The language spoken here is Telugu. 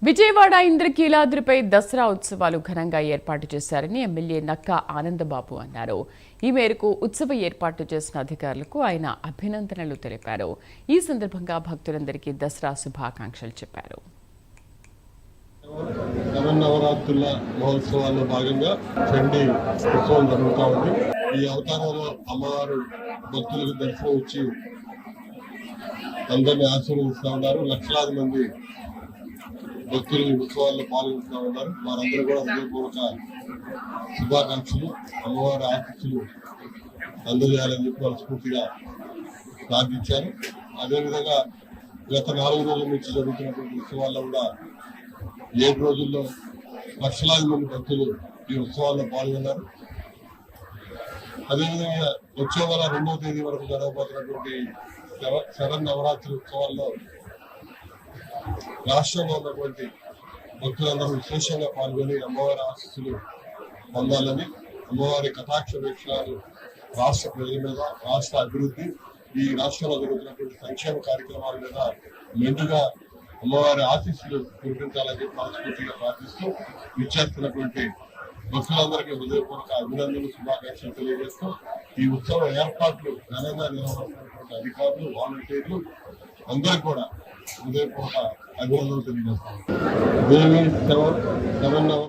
విజయవాడ ఇంద్రకీలాద్రిపై దసరా ఉత్సవాలు ఘనంగా ఏర్పాటు చేశారని ఎమ్మెల్యే నక్కా ఆనందబాబు అన్నారు. ఈ మేరకు ఉత్సవ ఏర్పాటు చేసిన అధికారులకు ఆయన అభినందనలు తెలిపారు. ఈ సందర్భంగా భక్తులందరికీ దసరా శుభాకాంక్షలు చెప్పారు. నవరాత్రుల మహోత్సవాల్లో భాగంగా చండీ ఉత్సవం జరుగుతూ ఉంది. ఈ అవతారంలో అమ్మవారు భక్తులకు దర్శనం ఇచ్చి అందరినీ ఆశీర్వదిస్తూ ఉన్నారు. లక్షలాది మంది భక్తులు ఈ ఉత్సవాల్లో పాల్గొంటూ ఉన్నారు. వారందరూ కూడా హృదయపూర్వక శుభాకాంక్షలు, అమ్మవారి ఆశీస్సులు అందజేయాలని చెప్పి మనస్ఫూర్తిగా ప్రార్థించారు. అదేవిధంగా గత 4 రోజుల నుంచి జరుగుతున్నటువంటి ఉత్సవాల్లో కూడా 7 రోజుల్లో లక్షలాది మంది భక్తులు ఈ ఉత్సవాల్లో పాల్గొన్నారు. అదేవిధంగా వచ్చే నెల 2వ తేదీ వరకు జరగబోతున్నటువంటి శరన్నవరాత్రి ఉత్సవాల్లో రాష్ట్రంలో ఉన్నటువంటి భక్తులందరూ విశేషంగా పాల్గొని అమ్మవారి ఆశీస్సులు పొందాలని, అమ్మవారి కటాక్ష వీక్షణాలు రాష్ట్ర ప్రజల మీద, రాష్ట్ర అభివృద్ధి, ఈ రాష్ట్రంలో జరుగుతున్నటువంటి సంక్షేమ కార్యక్రమాల మీద మెండుగా అమ్మవారి ఆశీస్సులు కురిపించాలని చెప్పి మనస్ఫూర్తిగా ప్రార్థిస్తూ ఇచ్చేస్తున్నటువంటి భక్తులందరికీ హృదయపూర్వక అభినందనలు, శుభాకాంక్షలు తెలియజేస్తూ ఈ ఉత్సవ ఏర్పాట్లు ఘనంగా నిర్వహిస్తున్నటువంటి అధికారులు, వాలంటీర్లు అందరికీ కూడా హృదయపూర్వక అభినందనలు తెలియజేస్తాం. దేవి 7